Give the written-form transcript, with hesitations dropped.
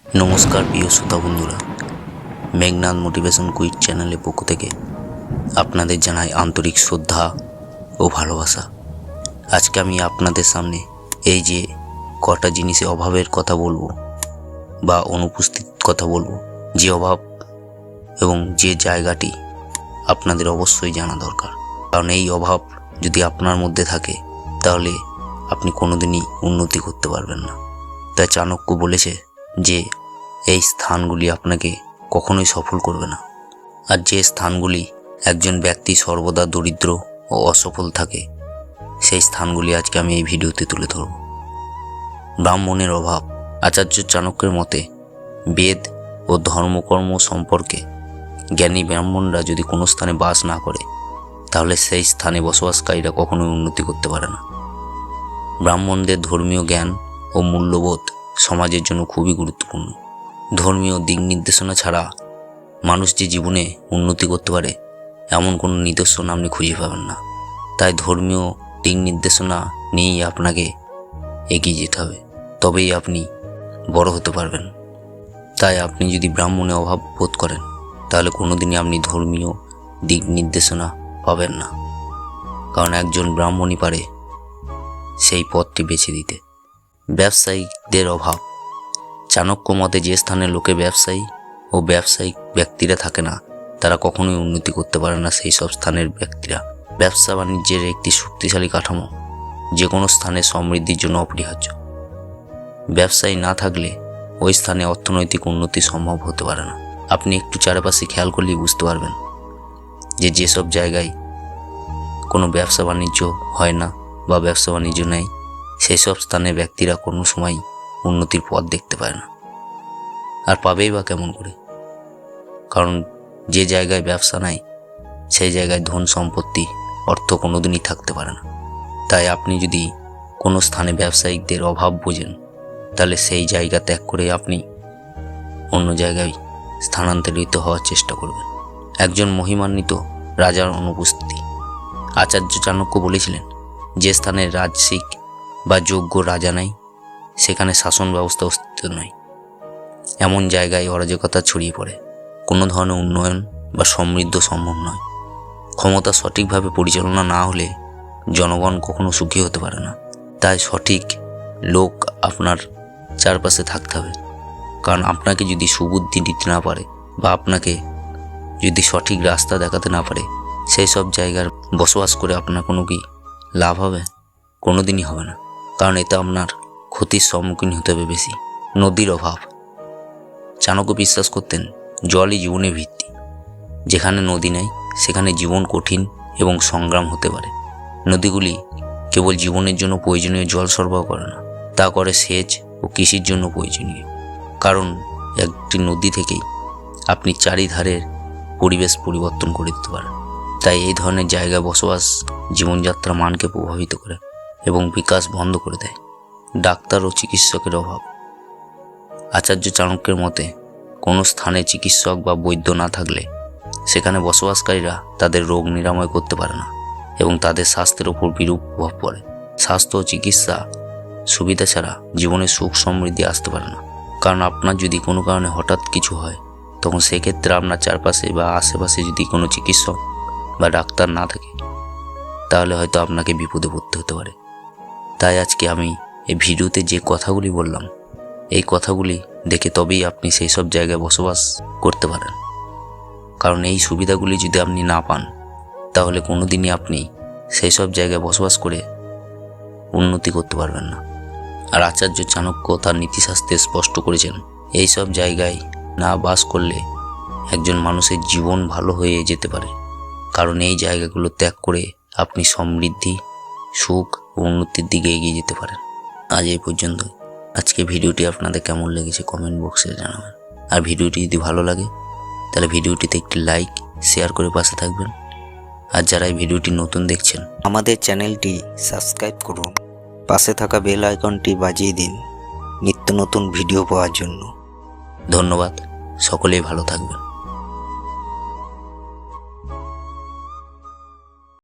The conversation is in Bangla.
নমস্কার প্রিয় শ্রোতা বন্ধুরা, মেঘনাথ মোটিভেশন কুইজ চ্যানেলের পক্ষ থেকে আপনাদের জানাই আন্তরিক শ্রদ্ধা ও ভালোবাসা। আজকে আমি আপনাদের সামনে এই যে কটা জিনিসের অভাবের কথা বলবো বা অনুপস্থিত কথা বলবো, যে অভাব এবং যে জায়গাটি আপনাদের অবশ্যই জানা দরকার। কারণ এই অভাব যদি আপনার মধ্যে থাকে তাহলে আপনি কোনোদিনই উন্নতি করতে পারবেন না। তাই চাণক্য বলেছে যে এই স্থানগুলি আপনাকে কখনোই সফল করবে না। আর যে স্থানগুলি একজন ব্যক্তি সর্বদা দরিদ্র ও অসফল থাকে, সেই স্থানগুলি আজকে আমি এই ভিডিওতে তুলে ধরব। ব্রাহ্মণের অভাব। আচার্য চাণক্যের মতে বেদ ও ধর্মকর্ম সম্পর্কে জ্ঞানী ব্রাহ্মণরা যদি কোনো স্থানে বাস না করে তাহলে সেই স্থানে বসবাসকারীরা কখনোই উন্নতি করতে পারে না। ব্রাহ্মণদের ধর্মীয় জ্ঞান ও মূল্যবোধ সমাজের জন্য খুবই গুরুত্বপূর্ণ। ধর্মীয় দিক নির্দেশনা ছাড়া মানুষ যে জীবনে উন্নতি করতে পারে এমন কোনো নিদর্শন আপনি খুঁজে পাবেন না। তাই ধর্মীয় দিক নির্দেশনা নিয়েই আপনাকে এগিয়ে যেতে হবে, তবেই আপনি বড় হতে পারবেন। তাই আপনি যদি ব্রাহ্মণে অভাব বোধ করেন তাহলে কোনোদিনই আপনি ধর্মীয় দিক নির্দেশনা পাবেন না, কারণ একজন ব্রাহ্মণই পারে সেই পথটি বেছে দিতে। ব্যবসায়িকদের অভাব। চাণক্য মতে যে স্থানে লোকে ব্যবসায়ী ও ব্যবসায়িক ব্যক্তিরা থাকে না তারা কখনোই উন্নতি করতে পারে না। সেই সব স্থানের ব্যক্তিরা। ব্যবসা বাণিজ্যের একটি শক্তিশালী কাঠামো যে কোনো স্থানে সমৃদ্ধির জন্য অপরিহার্য। ব্যবসায়ী না থাকলে ওই স্থানে অর্থনৈতিক উন্নতি সম্ভব হতে পারে না। আপনি একটু চারপাশে খেয়াল করলেই বুঝতে পারবেন যে যেসব জায়গায় কোনো ব্যবসা বাণিজ্য হয় না বা ব্যবসা বাণিজ্য নেই, সেই সব স্থানে ব্যক্তিরা কোনো সময় উন্নতির পথ দেখতে পায় না। আর পাবেই বা কেমন করে? কারণ যে জায়গায় ব্যবসা নাই সেই জায়গায় ধন সম্পত্তি অর্থ কোনোদিনই থাকতে পারে না। তাই আপনি যদি কোনো স্থানে ব্যবসায়িকদের অভাব বোঝেন তাহলে সেই জায়গা ত্যাগ করে আপনি অন্য জায়গায় স্থানান্তরিত হওয়ার চেষ্টা করবেন। একজন মহিমান্বিত রাজার অনুপস্থিতি। আচার্য চাণক্য বলেছিলেন, যে স্থানে রাজসিক বা যোগ্য রাজা নাই সেখানে শাসন ব্যবস্থা অস্তিত্ব নয়। এমন জায়গায় অরাজকতা ছড়িয়ে পড়ে, কোনো ধরনের উন্নয়ন বা সমৃদ্ধ সম্ভব নয়। ক্ষমতা সঠিকভাবে পরিচালনা না হলে জনগণ কখনো সুখী হতে পারে না। তাই সঠিক লোক আপনার চারপাশে থাকতে হবে, কারণ আপনাকে যদি সুবুদ্ধি দিতে না পারে বা আপনাকে যদি সঠিক রাস্তা দেখাতে না পারে, সেই সব জায়গার বসবাস করে আপনার কোনো কি লাভ হবে? কোনো দিনই হবে না, কারণ এতে আপনার ক্ষতির সম্মুখীন হতে হবে বেশি। নদীর অভাব। চাণক্য বিশ্বাস করতেন জলই জীবনের ভিত্তি। যেখানে নদী নেই সেখানে জীবন কঠিন এবং সংগ্রাম হতে পারে। নদীগুলি কেবল জীবনের জন্য প্রয়োজনীয় জল সরবরাহ করে না, তা করে সেচ ও কৃষির জন্য প্রয়োজনীয়। কারণ একটি নদী থেকেই আপনি চারিধারের পরিবেশ পরিবর্তন করে দিতে পারেন। তাই এই ধরনের জায়গায় বসবাস জীবনযাত্রার মানকে প্রভাবিত করে এবং বিকাশ বন্ধ করে দেয়। ডাক্তার ও চিকিৎসকের অভাব। আচার্য চাণক্যের মতে কোনো স্থানে চিকিৎসক বা বৈদ্য না থাকলে সেখানে বসবাসকারীরা তাদের রোগ নিরাময় করতে পারে না এবং তাদের স্বাস্থ্যের ওপর বিরূপ প্রভাব পড়ে। স্বাস্থ্য ও চিকিৎসা সুবিধা ছাড়া জীবনে সুখ সমৃদ্ধি আসতে পারে না। কারণ আপনার যদি কোনো কারণে হঠাৎ কিছু হয় তখন সেক্ষেত্রে আপনার চারপাশে বা আশেপাশে যদি কোনো চিকিৎসক বা ডাক্তার না থাকে তাহলে হয়তো আপনাকে বিপদে পড়তে হতে পারে। তাই আজকে আমি এই ভিডিওতে যে কথাগুলি বললাম এই কথাগুলি দেখে তবেই আপনি সেই সব জায়গায় বসবাস করতে পারেন। কারণ এই সুবিধাগুলি যদি আপনি না পান তাহলে কোনো দিনই আপনি সেই সব জায়গায় বসবাস করে উন্নতি করতে পারবেন না। আর আচার্য চাণক্য তার নীতিশাস্ত্রে স্পষ্ট করেছেন, এই সব জায়গায় না বাস করলে একজন মানুষের জীবন ভালো হয়ে যেতে পারে। কারণ এই জায়গাগুলো ত্যাগ করে আপনি সমৃদ্ধি, সুখ ও উন্নতির দিকে এগিয়ে যেতে পারেন। আজ এই পর্যন্ত। আজকে ভিডিওটি আপনাদের কেমন লেগেছে কমেন্ট বক্সে জানাবেন। আর ভিডিওটি যদি ভালো লাগে তাহলে ভিডিওটিতে একটি লাইক শেয়ার করে পাশে থাকবেন। আর যারা এই ভিডিওটি নতুন দেখছেন আমাদের চ্যানেলটি সাবস্ক্রাইব করুন, পাশে থাকা বেল আইকনটি বাজিয়ে দিন নিত্য নতুন ভিডিও পাওয়ার জন্য। ধন্যবাদ। সকলেই ভালো থাকবেন।